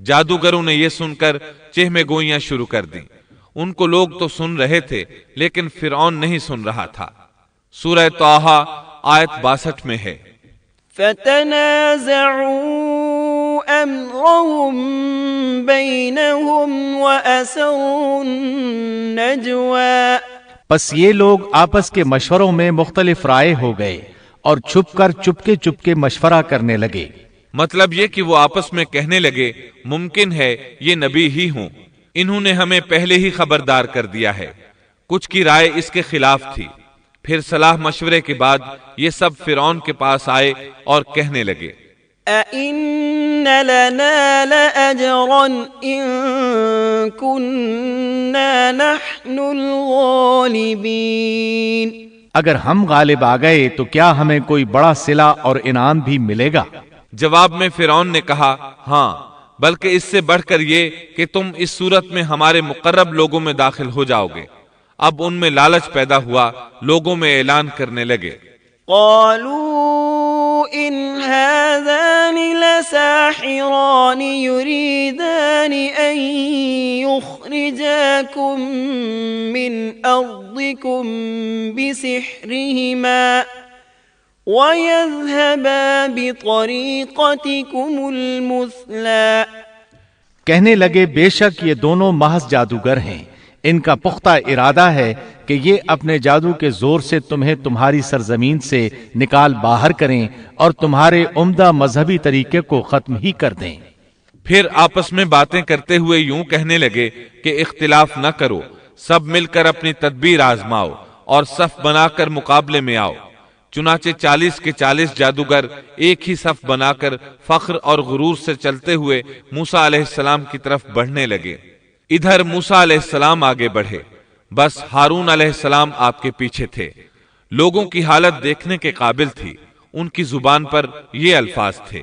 جادوگروں نے یہ سن کر چہمے گوئیاں شروع کر دیں۔ ان کو لوگ تو سن رہے تھے لیکن فرعون نہیں سن رہا تھا۔ سورہ طٰہٰ آیت 62 میں ہے، فَتَنَازَعُوا أَمْرَهُمْ بَيْنَهُمْ وَأَسَرُّوا النَّجْوَىٰ۔ پس یہ لوگ آپس کے مشوروں میں مختلف رائے ہو گئے اور چھپ کر چپکے مشورہ کرنے لگے۔ مطلب یہ کہ وہ آپس میں کہنے لگے ممکن ہے یہ نبی ہی ہوں، انہوں نے ہمیں پہلے ہی خبردار کر دیا ہے۔ کچھ کی رائے اس کے خلاف تھی۔ پھر صلاح مشورے کے بعد یہ سب فرعون کے پاس آئے اور کہنے لگے، أَإِنَّ لَنَا لَأَجْرًا إِن كُنَّا نَحْنُ الْغَالِبِينَ۔ اگر ہم غالب آ گئے تو کیا ہمیں کوئی بڑا صلہ اور انعام بھی ملے گا؟ جواب میں فرعون نے کہا، ہاں، بلکہ اس سے بڑھ کر یہ کہ تم اس صورت میں ہمارے مقرب لوگوں میں داخل ہو جاؤ گے۔ اب ان میں لالچ پیدا ہوا، لوگوں میں اعلان کرنے لگے، قالوا إن هذان لساحران يريدان أن يخرجاكم من أرضكم بسحرهما وَيَذْهَبَا بِطَرِيقَتِكُمُ الْمُثْلَى۔ کہنے لگے بے شک یہ دونوں محض جادوگر ہیں، ان کا پختہ ارادہ ہے کہ یہ اپنے جادو کے زور سے تمہیں تمہاری سرزمین سے نکال باہر کریں اور تمہارے عمدہ مذہبی طریقے کو ختم ہی کر دیں۔ پھر آپس میں باتیں کرتے ہوئے یوں کہنے لگے کہ اختلاف نہ کرو، سب مل کر اپنی تدبیر آزماؤ اور صف بنا کر مقابلے میں آؤ۔ چنانچہ 40 کے 40 جادوگر ایک ہی صف بنا کر فخر اور غرور سے چلتے ہوئے موسیٰ علیہ السلام کی طرف بڑھنے لگے۔ ادھر موسیٰ علیہ السلام آگے بڑھے، بس ہارون علیہ السلام آپ کے پیچھے تھے۔ لوگوں کی حالت دیکھنے کے قابل تھی، ان کی زبان پر یہ الفاظ تھے،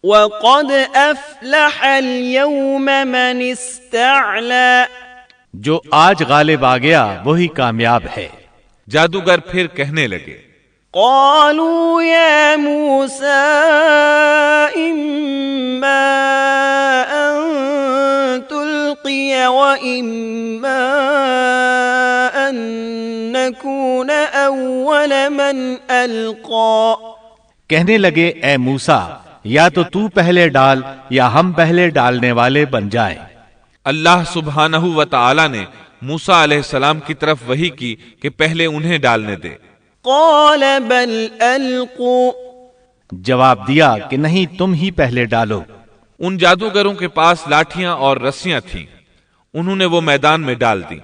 وَقَدْ أَفْلَحَ الْيَوْمَ مَنِ اسْتَعْلَى۔ جو آج غالب آ گیا وہی کامیاب ہے۔ جادوگر پھر کہنے لگے، قالوا يا موسى إما أن تلقي وإما أن نكون أول من ألقى۔ کہنے لگے اے موسیٰ، یا تو پہلے ڈال یا ہم پہلے ڈالنے والے بن جائیں۔ اللہ سبحانہ و تعالی نے موسیٰ علیہ السلام کی طرف وحی کی کہ پہلے انہیں ڈالنے دے۔ قال بل القوا۔ جواب دیا کہ نہیں، تم ہی پہلے ڈالو۔ ان جادوگروں کے پاس لاٹھیاں اور رسیاں تھیں، انہوں نے وہ میدان میں ڈال دی۔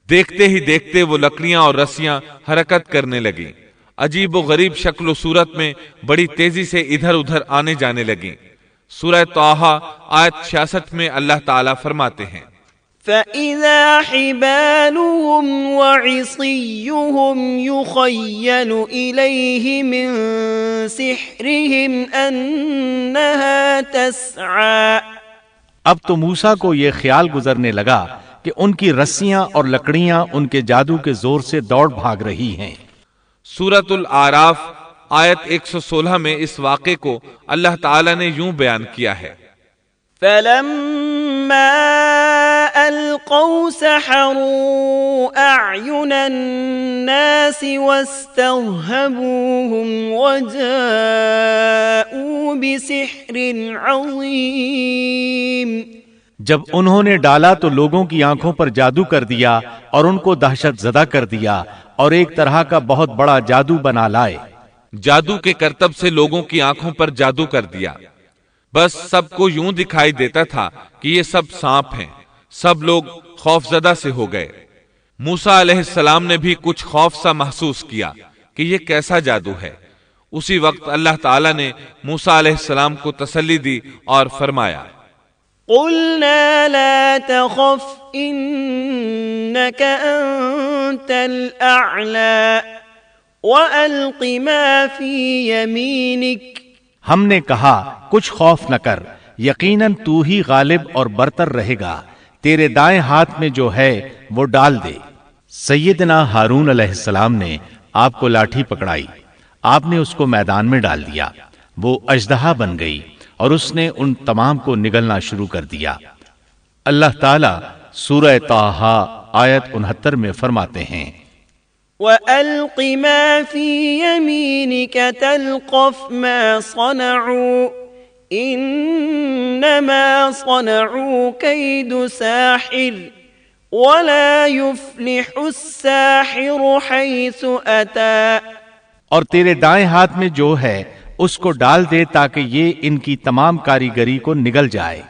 دیکھتے ہی دیکھتے وہ لکڑیاں اور رسیاں حرکت کرنے لگیں، عجیب و غریب شکل و صورت میں بڑی تیزی سے ادھر ادھر آنے جانے لگیں۔ سورہ طٰہٰ آیت 66 میں اللہ تعالیٰ فرماتے ہیں، فَإِذَا حِبَالُهُمْ وَعِصِيُّهُمْ يُخَيَّلُ إِلَيْهِ مِنْ سِحْرِهِمْ أَنَّهَا تَسْعَى۔ اب تو موسیٰ کو یہ خیال گزرنے لگا کہ ان کی رسیاں اور لکڑیاں ان کے جادو کے زور سے دوڑ بھاگ رہی ہیں۔ سورۃ الاعراف آیت 116 میں اس واقعے کو اللہ تعالیٰ نے یوں بیان کیا ہے، فَلَمَّا أَلْقَوْا سَحَرُوا أَعْيُنَ النَّاسِ وَاسْتَرْهَبُوهُمْ وَجَاءُوا بِسِحْرٍ عَظِيمٍ۔ جب انہوں نے ڈالا تو لوگوں کی آنکھوں پر جادو کر دیا اور ان کو دہشت زدہ کر دیا اور ایک طرح کا بہت بڑا جادو بنا لائے۔ جادو کے کرتب سے لوگوں کی آنکھوں پر جادو کر دیا، بس سب کو یوں دکھائی دیتا تھا کہ یہ سب سانپ ہیں۔ سب لوگ خوف زدہ سے ہو گئے۔ موسیٰ علیہ السلام نے بھی کچھ خوف سا محسوس کیا کہ یہ کیسا جادو ہے۔ اسی وقت اللہ تعالیٰ نے موسیٰ علیہ السلام کو تسلی دی اور فرمایا، قُلْنَا لَا تَخَفْ إِنَّكَ أَنْتَ الْأَعْلَى وَأَلْقِ مَا فِي يَمِينِكَ۔ ہم نے کہا کچھ خوف نہ کر، یقیناً تو ہی غالب اور برتر رہے گا، تیرے دائیں ہاتھ میں جو ہے وہ ڈال دے۔ سیدنا ہارون علیہ السلام نے آپ کو لاٹھی پکڑائی، آپ نے اس کو میدان میں ڈال دیا، وہ اژدہا بن گئی اور اس نے ان تمام کو نگلنا شروع کر دیا۔ اللہ تعالیٰ سورہ طٰہٰ آیت 69 میں فرماتے ہیں، وَأَلْقِ مَا فِي يَمِينِكَ تَلْقَفْ مَا صَنَعُوا إِنَّمَا صَنَعُوا كَيْدُ سَاحِرٍ وَلَا يُفْلِحُ السَّاحِرُ حَيْثُ أَتَى۔ اور تیرے دائیں ہاتھ میں جو ہے اس کو ڈال دے تاکہ یہ ان کی تمام کاریگری کو نگل جائے۔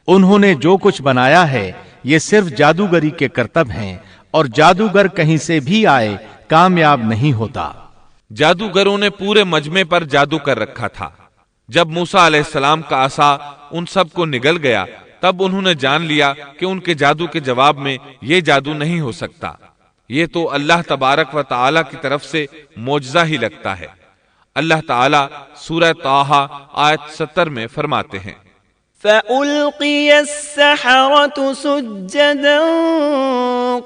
انہوں نے جو کچھ بنایا ہے یہ صرف جادوگری کے کرتب ہیں، اور جادوگر کہیں سے بھی آئے کامیاب نہیں ہوتا۔ جادوگروں نے پورے مجمع پر جادو کر رکھا تھا۔ جب موسیٰ علیہ السلام کا عصا ان سب کو نگل گیا تب انہوں نے جان لیا کہ ان کے جادو کے جواب میں یہ جادو نہیں ہو سکتا، یہ تو اللہ تبارک و تعالی کی طرف سے معجزہ ہی لگتا ہے۔ اللہ تعالی سورہ طٰہٰ آیت 70 میں فرماتے ہیں، فَأُلْقِيَ السَّحَرَةُ سُجَّدًا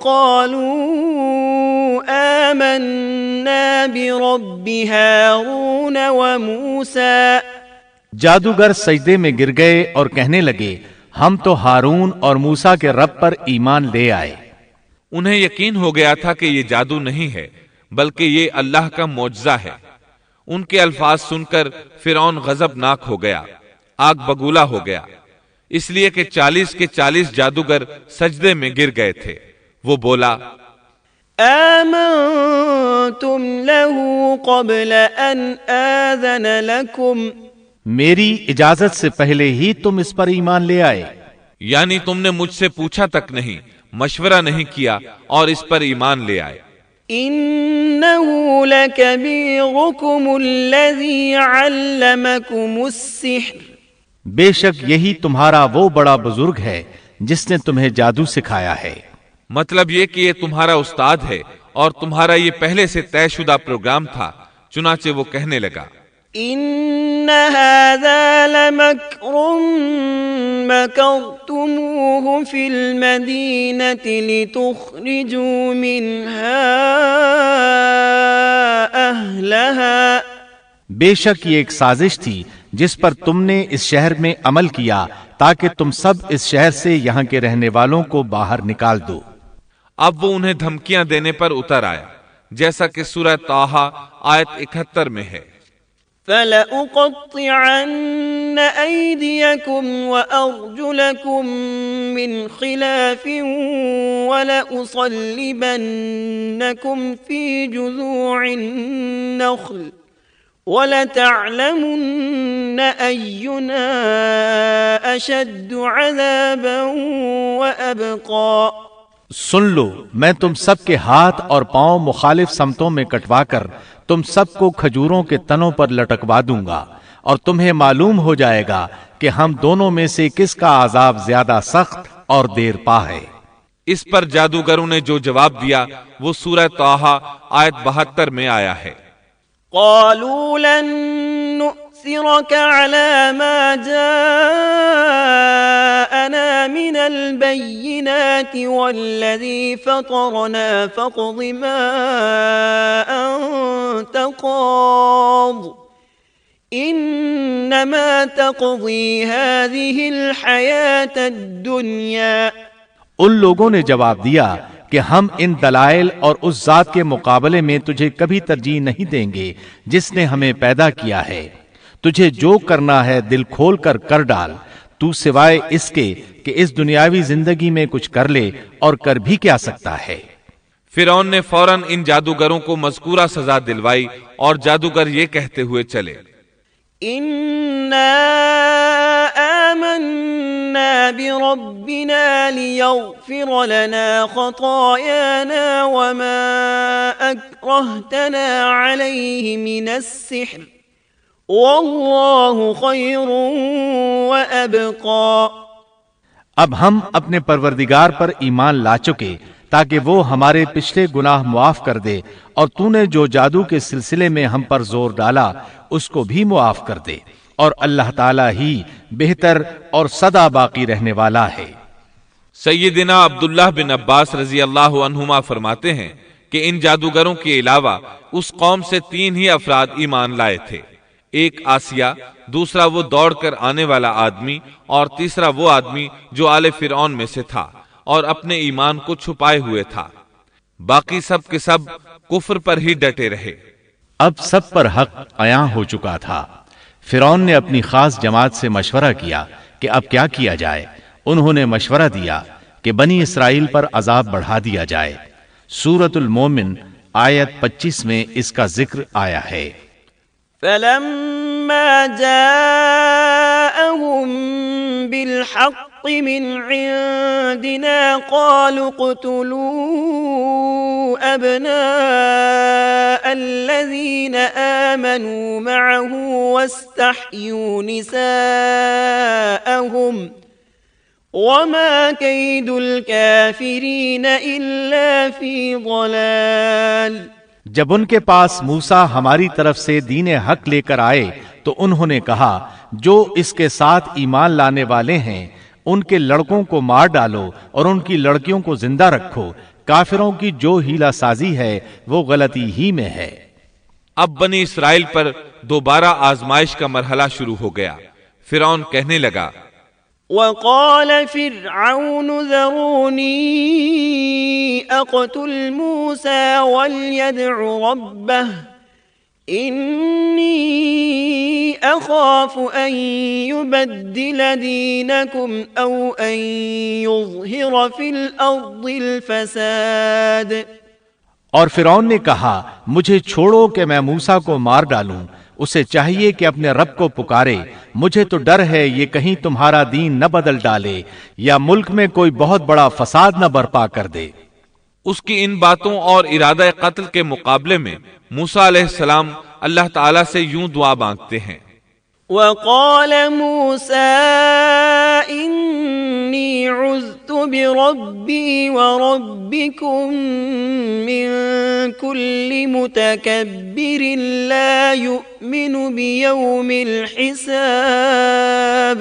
قَالُوا آمَنَّا بِرَبِّ هَارُونَ وَمُوسَىٰ۔ جادوگر سجدے میں گر گئے اور کہنے لگے، ہم تو ہارون اور موسیٰ کے رب پر ایمان لے آئے۔ انہیں یقین ہو گیا تھا کہ یہ جادو نہیں ہے بلکہ یہ اللہ کا معجزہ ہے۔ ان کے الفاظ سن کر فرعون غضبناک ہو گیا، آگ بگولا ہو گیا، اس لیے کہ 40 کے 40 جادوگر سجدے میں گر گئے تھے۔ وہ بولا، آمنتم له قبل ان آذن لكم، میری اجازت سے پہلے ہی تم اس پر ایمان لے آئے، یعنی تم نے مجھ سے پوچھا تک نہیں، مشورہ نہیں کیا اور اس پر ایمان لے آئے۔ انه لكبيركم الذي علمكم السحر، بے شک یہی تمہارا وہ بڑا بزرگ ہے جس نے تمہیں جادو سکھایا ہے۔ مطلب یہ کہ یہ تمہارا استاد ہے اور تمہارا یہ پہلے سے طے شدہ پروگرام تھا۔ چنانچہ وہ کہنے لگا، ان هذا لمكر مكرتموه في المدينة لتخرجوا منها أهلها، بے شک یہ ایک سازش تھی جس پر تم نے اس شہر میں عمل کیا تاکہ تم سب اس شہر سے یہاں کے رہنے والوں کو باہر نکال دو۔ اب وہ انہیں دھمکیاں دینے پر اتر آیا، جیسا کہ سورہ طٰہٰ آیت 71 میں ہے، فَلَأُقَطِّعَنَّ أَيْدِيَكُمْ وَأَرْجُلَكُمْ مِنْ خِلَافٍ وَلَأُصَلِّبَنَّكُمْ فِي جُذُوعِ النَّخْلِ وَلَتَعْلَمُنَّ أَيُّنَا أَشَدُّ عَذَابًا وَأَبْقَىٰ۔ سن لو، میں تم سب کے ہاتھ اور پاؤں مخالف سمتوں میں کٹوا کر تم سب کو کھجوروں کے تنوں پر لٹکوا دوں گا، اور تمہیں معلوم ہو جائے گا کہ ہم دونوں میں سے کس کا عذاب زیادہ سخت اور دیر پا ہے۔ اس پر جادوگروں نے جو جواب دیا وہ سورہ طٰہٰ آیت 72 میں آیا ہے، قالوا لن نؤثرك على ما جاءنا من البينات والذي فطرنا فاقض ما أنت قاض إنما تقضي هذه الحياة الدنيا۔ ان لوگوں نے جواب دیا کہ ہم ان دلائل اور اس ذات کے مقابلے میں تجھے کبھی ترجیح نہیں دیں گے جس نے ہمیں پیدا کیا ہے۔ تجھے جو کرنا ہے دل کھول کر کر ڈال، تو سوائے اس کے کہ اس دنیاوی زندگی میں کچھ کر لے، اور کر بھی کیا سکتا ہے۔ فرعون نے فوراً ان جادوگروں کو مذکورہ سزا دلوائی اور جادوگر یہ کہتے ہوئے چلے، إنا آمنا بربنا ليغفر لنا خطايانا وما أكرهتنا عليه من السحر والله خير وأبقى۔ اب ہم اپنے پروردگار پر ایمان لا چکے تاکہ وہ ہمارے پچھلے گناہ معاف کر دے، اور تو نے جو جادو کے سلسلے میں ہم پر زور ڈالا اس کو بھی معاف کر دے، اور اللہ تعالیٰ ہی بہتر اور سدا باقی رہنے والا ہے۔ سیدنا عبداللہ بن عباس رضی اللہ عنہما فرماتے ہیں کہ ان جادوگروں کے علاوہ اس قوم سے 3 ہی افراد ایمان لائے تھے۔ ایک آسیہ، دوسرا وہ دوڑ کر آنے والا آدمی، اور تیسرا وہ آدمی جو آل فرعون میں سے تھا اور اپنے ایمان کو چھپائے ہوئے تھا۔ باقی سب کے سب کفر پر ہی ڈٹے رہے۔ اب سب پر حق عیاں ہو چکا تھا۔ فرعون نے اپنی خاص جماعت سے مشورہ کیا کہ اب کیا کیا جائے۔ انہوں نے مشورہ دیا کہ بنی اسرائیل پر عذاب بڑھا دیا جائے۔ سورۃ المومن آیت 25 میں اس کا ذکر آیا ہے۔ فلما جاءهم بالحق من عندنا قالوا اقتلوا أبناء الذين آمنوا معه واستحيوا نساءهم وما كيد الكافرين إلا في ضلال۔ جب ان کے پاس موسیٰ ہماری طرف سے دین حق لے کر آئے تو انہوں نے کہا جو اس کے ساتھ ایمان لانے والے ہیں ان کے لڑکوں کو مار ڈالو اور ان کی لڑکیوں کو زندہ رکھو، کافروں کی جو ہیلا سازی ہے وہ غلطی ہی میں ہے۔ اب بنی اسرائیل پر دوبارہ آزمائش کا مرحلہ شروع ہو گیا۔ فرعون کہنے لگا، وقال فرعون ذروني أقتل موسى وليدع ربه إني أخاف أن يبدل دينكم أو أن يظهر في الأرض الفساد۔ اور فرعون نے کہا مجھے چھوڑو کہ میں موسیٰ کو مار ڈالوں، اسے چاہیے کہ اپنے رب کو پکارے، مجھے تو ڈر ہے یہ کہیں تمہارا دین نہ بدل ڈالے یا ملک میں کوئی بہت بڑا فساد نہ برپا کر دے۔ اس کی ان باتوں اور ارادہ قتل کے مقابلے میں موسیٰ علیہ السلام اللہ تعالیٰ سے یوں دعا مانگتے ہیں۔ وقال موسى إني عذت بربي وربكم من كل متكبر لا يؤمن بيوم الحساب۔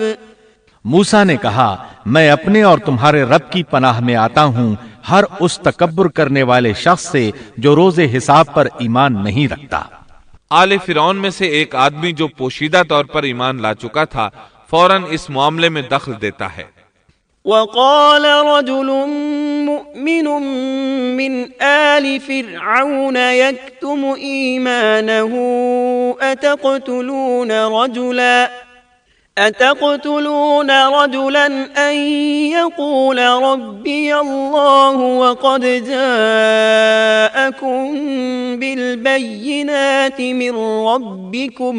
موسیٰ نے کہا میں اپنے اور تمہارے رب کی پناہ میں آتا ہوں ہر اس تکبر کرنے والے شخص سے جو روز حساب پر ایمان نہیں رکھتا۔ آل فرعون میں سے ایک آدمی جو پوشیدہ طور پر ایمان لا چکا تھا فوراً اس معاملے میں دخل دیتا ہے۔ وقال رجل مؤمن من آل فرعون يكتم إيمانه أتقتلون رجلا أن يقول ربي الله وقد جاءكم بالبينات من ربكم۔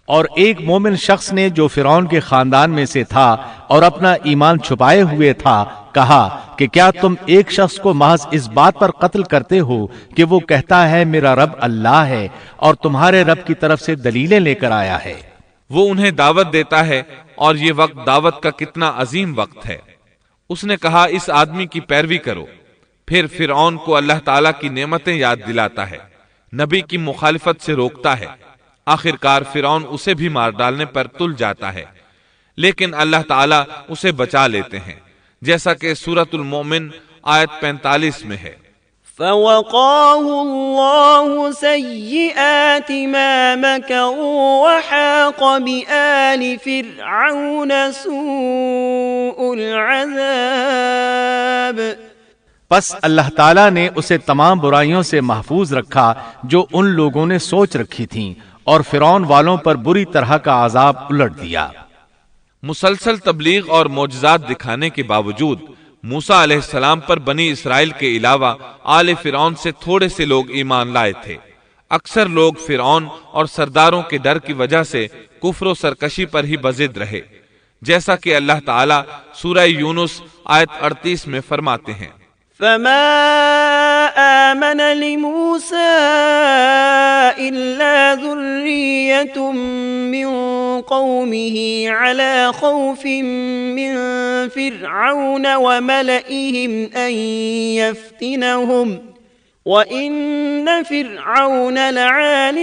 اور ایک مومن شخص نے جو فرعون کے خاندان میں سے تھا اور اپنا ایمان چھپائے ہوئے تھا کہا کہ کیا تم ایک شخص کو محض اس بات پر قتل کرتے ہو کہ وہ کہتا ہے میرا رب اللہ ہے اور تمہارے رب کی طرف سے دلیلیں لے کر آیا ہے۔ وہ انہیں دعوت دیتا ہے اور یہ وقت دعوت کا کتنا عظیم وقت ہے۔ اس نے کہا اس آدمی کی پیروی کرو، پھر فرعون کو اللہ تعالیٰ کی نعمتیں یاد دلاتا ہے، نبی کی مخالفت سے روکتا ہے۔ آخرکار فرعون اسے بھی مار ڈالنے پر تل جاتا ہے، لیکن اللہ تعالیٰ اسے بچا لیتے ہیں، جیسا کہ سورۃ المومن آیت 45 میں ہے۔ فوقاه الله سيئات ما مكروا وحاق بآل فرعون سوء العذاب۔ پس اللہ تعالیٰ نے اسے تمام برائیوں سے محفوظ رکھا جو ان لوگوں نے سوچ رکھی تھیں، اور فرعون والوں پر بری طرح کا عذاب الٹ دیا۔ مسلسل تبلیغ اور معجزات دکھانے کے باوجود موسیٰ علیہ السلام پر بنی اسرائیل کے علاوہ آل فرعون سے تھوڑے سے لوگ ایمان لائے تھے۔ اکثر لوگ فرعون اور سرداروں کے ڈر کی وجہ سے کفر و سرکشی پر ہی بضد رہے، جیسا کہ اللہ تعالیٰ سورہ یونس آیت 38 میں فرماتے ہیں۔ فما آمن لموسى إلا ذرية من قومه على خوف من فرعون وملئهم أن يفتنهم وَإِنَّ فِرْعَوْنَ لَعَالٍ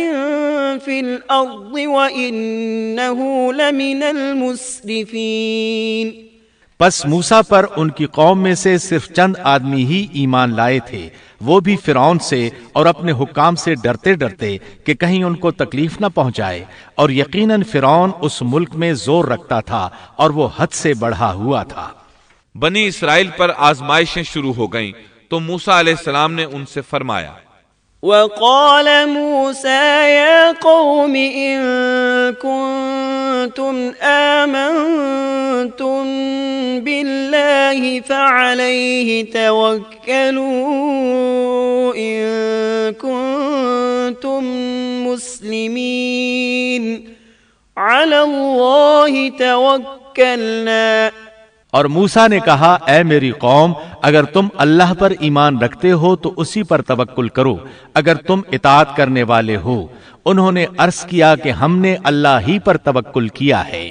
فِي الْأَرْضِ وَإِنَّهُ لَمِنَ الْمُسْرِفِينَ۔ پس موسیٰ پر ان کی قوم میں سے صرف چند آدمی ہی ایمان لائے تھے، وہ بھی فرعون سے اور اپنے حکام سے ڈرتے ڈرتے کہ کہیں ان کو تکلیف نہ پہنچائے، اور یقیناً فرعون اس ملک میں زور رکھتا تھا اور وہ حد سے بڑھا ہوا تھا۔ بنی اسرائیل پر آزمائشیں شروع ہو گئیں تو موسیٰ علیہ السلام نے ان سے فرمایا، وقال موسى يا قوم إن كنتم آمنتم بالله فعليه توكلوا إن كنتم مسلمين على الله توكلنا۔ اور موسیٰ نے کہا، اے میری قوم، اگر تم اللہ پر ایمان رکھتے ہو تو اسی پر توکل کرو اگر تم اطاعت کرنے والے ہو۔ انہوں نے عرض کیا کہ ہم نے اللہ ہی پر توکل کیا ہے۔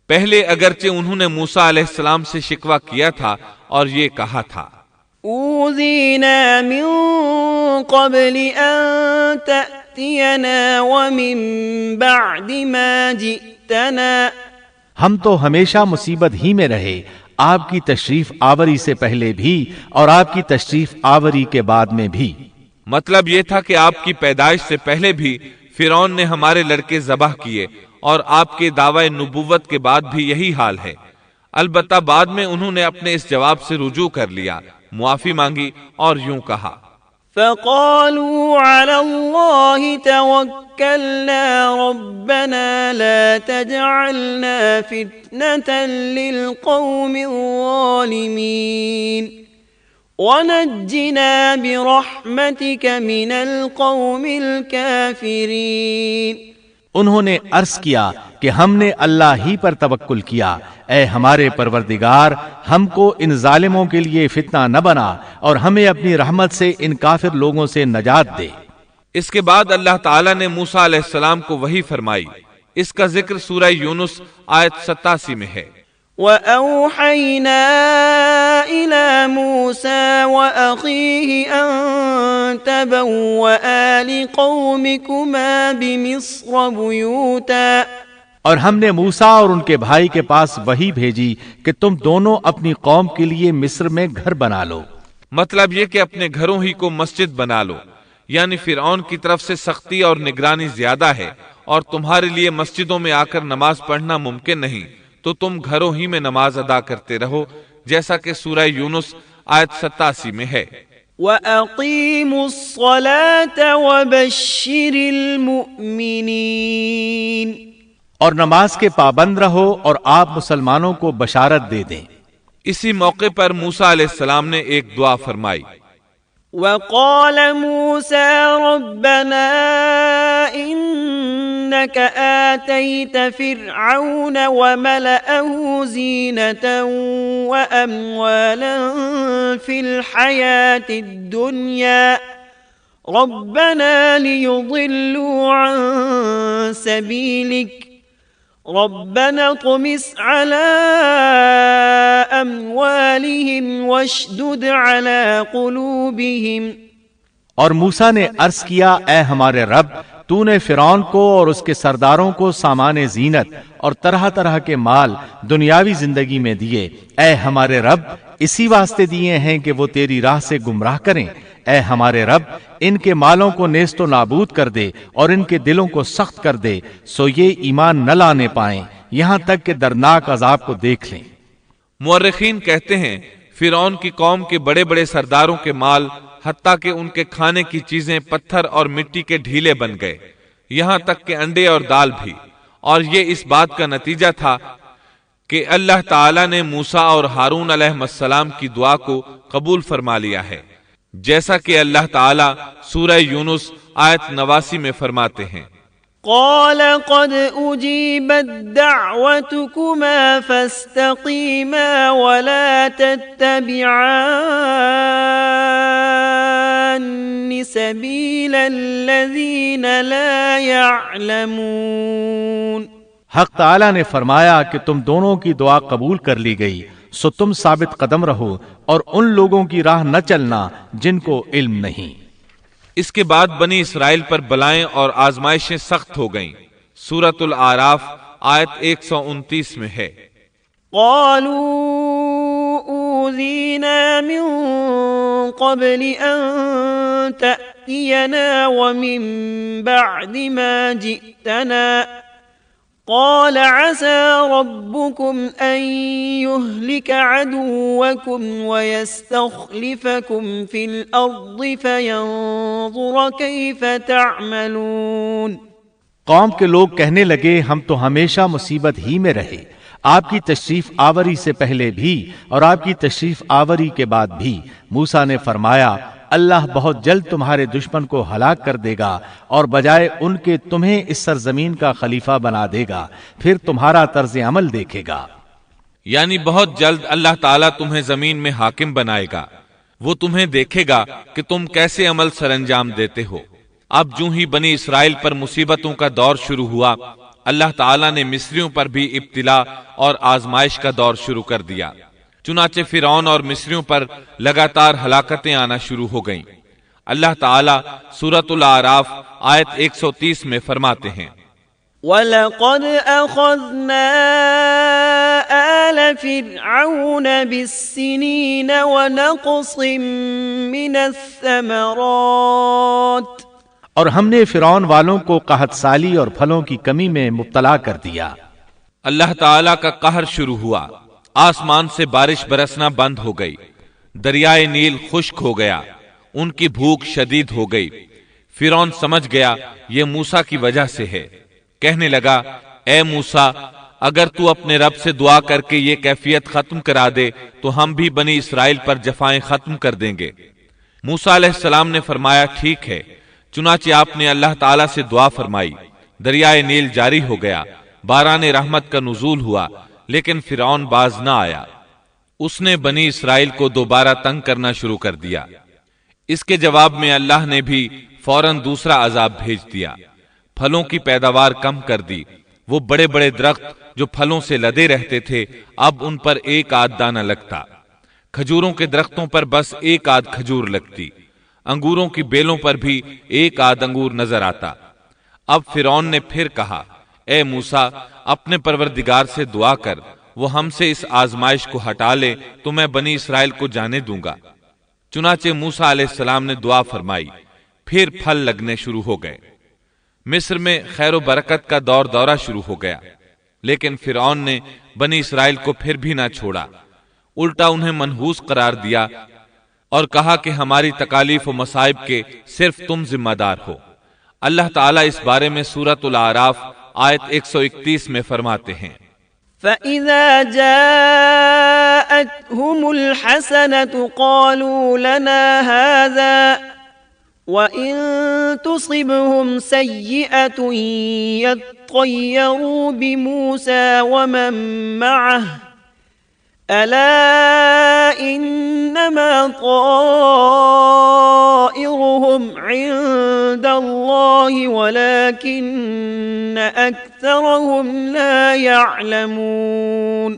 پہلے اگرچہ انہوں نے موسیٰ علیہ السلام سے شکوہ کیا تھا اور یہ کہا تھا، اوذینا من قبل ان تأتینا ومن بعد ما جئتنا۔ ہم تو ہمیشہ مصیبت ہی میں رہے، آپ کی تشریف آوری سے پہلے بھی اور آپ کی تشریف آوری کے بعد میں بھی۔ مطلب یہ تھا کہ آپ کی پیدائش سے پہلے بھی فرعون نے ہمارے لڑکے ذبح کیے اور آپ کے دعوی نبوت کے بعد بھی یہی حال ہے۔ البتہ بعد میں انہوں نے اپنے اس جواب سے رجوع کر لیا، معافی مانگی اور یوں کہا، فقالوا على الله توكلنا ربنا لا تجعلنا فتنة للقوم الظالمين ونجنا برحمتك من القوم الكافرين۔ انہوں نے عرض کیا کہ ہم نے اللہ ہی پر توکل کیا، اے ہمارے پروردگار، ہم کو ان ظالموں کے لیے فتنہ نہ بنا اور ہمیں اپنی رحمت سے ان کافر لوگوں سے نجات دے۔ اس کے بعد اللہ تعالیٰ نے موسیٰ علیہ السلام کو وحی فرمائی۔ اس کا ذکر سورہ یونس آیت 87 میں ہے۔ وَأَوْحَيْنَا إِلَى مُوسَى وَأَخِيهِ أَن تَبَوَّآ لِقَوْمِكُمَا بِمِصْرَ بُيُوتًا۔ اور ہم نے موسیٰ اور ان کے بھائی کے پاس وحی بھیجی کہ تم دونوں اپنی قوم کے لیے مصر میں گھر بنا لو۔ مطلب یہ کہ اپنے گھروں ہی کو مسجد بنا لو، یعنی فرعون کی طرف سے سختی اور نگرانی زیادہ ہے اور تمہارے لیے مسجدوں میں آ کر نماز پڑھنا ممکن نہیں، تو تم گھروں ہی میں نماز ادا کرتے رہو، جیسا کہ سورہ یونس آیت 87 میں ہے۔ وَأَقِيمُوا الصَّلَاةَ وَبَشِّرِ الْمُؤْمِنِينَ۔ اور نماز کے پابند رہو اور آپ مسلمانوں کو بشارت دے دیں۔ اسی موقع پر موسیٰ علیہ السلام نے ایک دعا فرمائی۔ وَقَالَ مُوسَى رَبَّنَا إِنَّكَ آتَيْتَ فِرْعَوْنَ وَمَلَأَهُ زِينَةً وَأَمْوَالًا فِي الْحَيَاةِ الدُّنْيَا رَبَّنَا لِيُضِلُّوا عَن سَبِيلِكَ رَبَّنَا اطْمِسْ عَلَىٰ أَمْوَالِهِمْ وَاشْدُدْ عَلَىٰ قُلُوبِهِمْ۔ اور موسیٰ نے عرض کیا، اے ہمارے رب، تو نے فرعون کو اور اس کے سرداروں کو سامان زینت اور طرح طرح کے مال دنیاوی زندگی میں دیے، اے ہمارے رب اسی واسطے دیے ہیں کہ وہ تیری راہ سے گمراہ کریں۔ اے ہمارے رب ان کے مالوں کو نیست و نابود کر دے اور ان کے دلوں کو سخت کر دے، سو یہ ایمان نہ لانے پائیں یہاں تک کہ دردناک عذاب کو دیکھ لیں۔ مورخین کہتے ہیں فرعون کی قوم کے بڑے بڑے سرداروں کے مال، حتیٰ کہ ان کے کھانے کی چیزیں پتھر اور مٹی کے ڈھیلے بن گئے، یہاں تک کہ انڈے اور دال بھی، اور یہ اس بات کا نتیجہ تھا کہ اللہ تعالیٰ نے موسیٰ اور ہارون علیہ السلام کی دعا کو قبول فرما لیا ہے، جیسا کہ اللہ تعالیٰ سورہ یونس آیت 89 میں فرماتے ہیں، قال قد أجيبت دعوتكما فاستقيما ولا تتبعان سبيل الذين لا يعلمون۔ حق تعالیٰ نے فرمایا کہ تم دونوں کی دعا قبول کر لی گئی، سو تم ثابت قدم رہو اور ان لوگوں کی راہ نہ چلنا جن کو علم نہیں۔ اس کے بعد بنی اسرائیل پر بلائیں اور آزمائشیں سخت ہو گئیں۔ سورۃ الاعراف آیت 129 میں ہے، قالوا من قبل أن تأتينا ومن بعد ما جئتنا قال عسى ربكم أن يهلك عدوكم ويستخلفكم في الأرض فينظر كيف تعملون۔ قوم کے لوگ کہنے لگے ہم تو ہمیشہ مصیبت ہی میں رہے، آپ کی تشریف آوری سے پہلے بھی اور آپ کی تشریف آوری کے بعد بھی۔ موسیٰ نے فرمایا اللہ بہت جلد تمہارے دشمن کو ہلاک کر دے گا اور بجائے ان کے تمہیں اس سرزمین کا خلیفہ بنا دے گا، پھر تمہارا طرز عمل دیکھے گا۔ یعنی بہت جلد اللہ تعالیٰ تمہیں زمین میں حاکم بنائے گا، وہ تمہیں دیکھے گا کہ تم کیسے عمل سر انجام دیتے ہو۔ اب جو ہی بنی اسرائیل پر مصیبتوں کا دور شروع ہوا، اللہ تعالیٰ نے مصریوں پر بھی ابتلا اور آزمائش کا دور شروع کر دیا، چنانچہ فرعون اور مصریوں پر لگاتار ہلاکتیں آنا شروع ہو گئیں۔ اللہ تعالیٰ سورۃ الاعراف آیت 130 میں فرماتے ہیں وَلَقَدْ أَخَذْنَا آلَ فِرْعَوْنَ بِالسِّنِينَ وَنَقْصٍ مِّنَ الثَّمَرَاتِ، اور ہم نے فرعون والوں کو قحط سالی اور پھلوں کی کمی میں مبتلا کر دیا۔ اللہ تعالیٰ کا قہر شروع ہوا، آسمان سے بارش برسنا بند ہو گئی، دریائے نیل خشک ہو گیا، ان کی بھوک شدید ہو گئی۔ فرعون سمجھ گیا یہ موسیٰ کی وجہ سے ہے، کہنے لگا اے موسیٰ اگر تو اپنے رب سے دعا کر کے یہ کیفیت ختم کرا دے تو ہم بھی بنی اسرائیل پر جفائیں ختم کر دیں گے۔ موسیٰ علیہ السلام نے فرمایا ٹھیک ہے، چنانچہ آپ نے اللہ تعالیٰ سے دعا فرمائی، دریائے نیل جاری ہو گیا، باران رحمت کا نزول ہوا، لیکن فرعون باز نہ آیا۔ اس نے بنی اسرائیل کو دوبارہ تنگ کرنا شروع کر دیا۔ اس کے جواب میں اللہ نے بھی فوراً دوسرا عذاب بھیج دیا، پھلوں کی پیداوار کم کر دی۔ وہ بڑے بڑے درخت جو پھلوں سے لدے رہتے تھے اب ان پر ایک آدھ دانہ لگتا، کھجوروں کے درختوں پر بس ایک آدھ کھجور لگتی، انگوروں کی بیلوں پر بھی ایک آدھ انگور نظر آتا۔ اب فرعون نے پھر کہا اے موسیٰ اپنے پروردگار سے دعا کر، وہ ہم سے اس آزمائش کو ہٹا لے تو میں بنی اسرائیل کو جانے دوں گا۔ چنانچہ موسیٰ علیہ السلام نے دعا فرمائی، پھر پھل لگنے شروع ہو گئے۔ مصر میں خیر و برکت کا دورہ شروع ہو گیا، لیکن فرعون نے بنی اسرائیل کو پھر بھی نہ چھوڑا، الٹا انہیں منحوس قرار دیا اور کہا کہ ہماری تکالیف و مصائب کے صرف تم ذمہ دار ہو۔ اللہ تعالیٰ اس بارے میں سورۃ الاعراف آیت 131 میں فرماتے ہیں فَإِذَا جَاءَتْهُمُ الْحَسَنَةُ قَالُوا لَنَا هَذَا وَإِن تُصِبْهُمْ سَيِّئَةٌ يَطَّيَّرُوا بِمُوسَى وَمَن مَّعَهُ أَلَا إِنَّمَا طَائِرُهُمْ عِندَ اللَّهِ وَلَكِنَّ أَكْثَرَهُمْ لَا يَعْلَمُونَ۔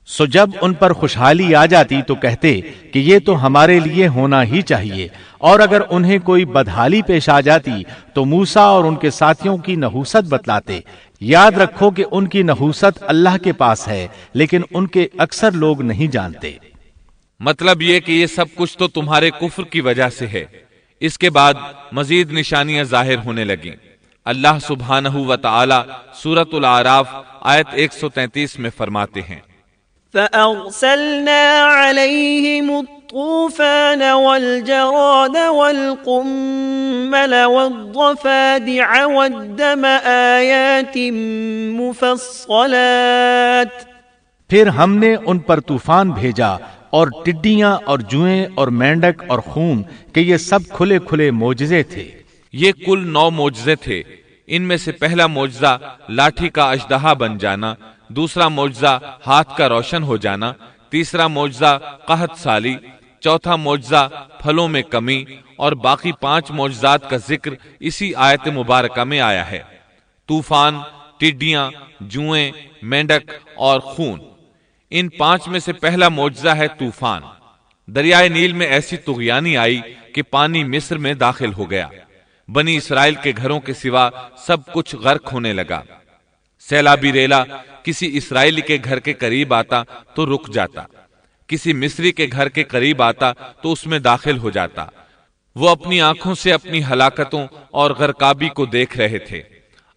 سو جب ان پر خوشحالی آ جاتی تو کہتے کہ یہ تو ہمارے لیے ہونا ہی چاہیے، اور اگر انہیں کوئی بدحالی پیش آ جاتی تو موسیٰ اور ان کے ساتھیوں کی نحوست بتلاتے۔ یاد رکھو کہ ان کی نحوست اللہ کے پاس ہے، لیکن ان کے اکثر لوگ نہیں جانتے۔ مطلب یہ کہ یہ سب کچھ تو تمہارے کفر کی وجہ سے ہے۔ اس کے بعد مزید نشانیاں ظاہر ہونے لگیں۔ اللہ سبحانہ و تعالی سورۃ الاعراف آیت 133 میں فرماتے ہیں فَأَرْسَلْنَا عَلَيْهِمُ الطُّوفَانَ وَالْجَرَادَ وَالْقُمَّلَ وَالضَّفَادِعَ وَالدَّمَ آيَاتٍ مُفَصَّلَاتٍ، پھر ہم نے ان پر طوفان بھیجا اور ٹڈیاں اور جوئیں اور مینڈک اور خون کہ یہ سب کھلے کھلے معجزے تھے۔ یہ کل 9 معجزے تھے۔ ان میں سے پہلا معجزہ لاٹھی کا اژدہا بن جانا، دوسرا معجزہ ہاتھ کا روشن ہو جانا، تیسرا معجزہ قحط سالی، چوتھا معجزہ پھلوں میں کمی، اور باقی 5 معجزات کا ذکر اسی آیت مبارکہ میں آیا ہے۔ طوفان، ٹڈیاں، جوئیں، مینڈک اور خون، ان 5 میں سے پہلا معجزہ ہے طوفان۔ دریائے نیل میں ایسی طغیانی آئی کہ پانی مصر میں داخل ہو گیا، بنی اسرائیل کے گھروں کے سوا سب کچھ غرق ہونے لگا۔ سیلابی ریلا کسی اسرائیلی کے گھر کے قریب آتا تو رک جاتا، کسی مصری کے گھر کے قریب آتا تو اس میں داخل ہو جاتا۔ وہ اپنی آنکھوں سے اپنی ہلاکتوں اور غرقابی کو دیکھ رہے تھے۔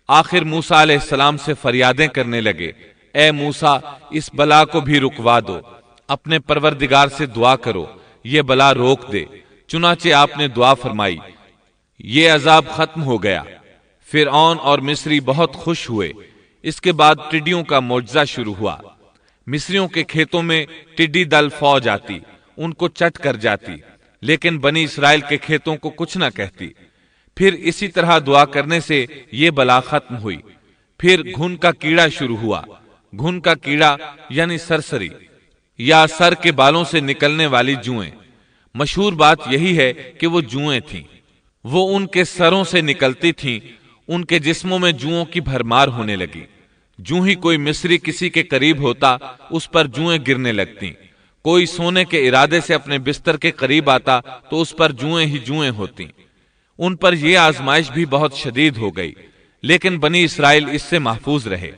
آخر موسیٰ علیہ السلام سے فریادیں کرنے لگے، اے موسیٰ، اس بلا کو بھی رکوا دو، اپنے پروردگار سے دعا کرو، یہ بلا روک دے۔ چنانچہ آپ نے دعا فرمائی، یہ عذاب ختم ہو گیا۔ فرعون اور مصری بہت خوش ہوئے۔ اس کے بعد ٹڈیوں کا معجزہ شروع ہوا۔ مصریوں کے کھیتوں میں ٹڈی دل فوج آتی، ان کو چٹ کر جاتی، لیکن بنی اسرائیل کے کھیتوں کو کچھ نہ کہتی۔ پھر اسی طرح دعا کرنے سے یہ بلا ختم ہوئی۔ پھر گھن کا کیڑا شروع ہوا۔ گھن کا کیڑا یعنی سرسری یا سر کے بالوں سے نکلنے والی جوئیں۔ مشہور بات یہی ہے کہ وہ جوئیں تھیں، وہ ان کے سروں سے نکلتی تھیں۔ ان کے جسموں میں جوؤں کی بھرمار ہونے لگی۔ جو ہی کوئی مصری کسی کے قریب ہوتا اس پر جوئیں گرنے لگتیں۔ کوئی سونے کے ارادے سے اپنے بستر کے قریب آتا تو اس پر جوئیں ہی جوئیں ہوتیں۔ ان پر یہ آزمائش بھی بہت شدید ہو گئی، لیکن بنی اسرائیل اس سے محفوظ رہے۔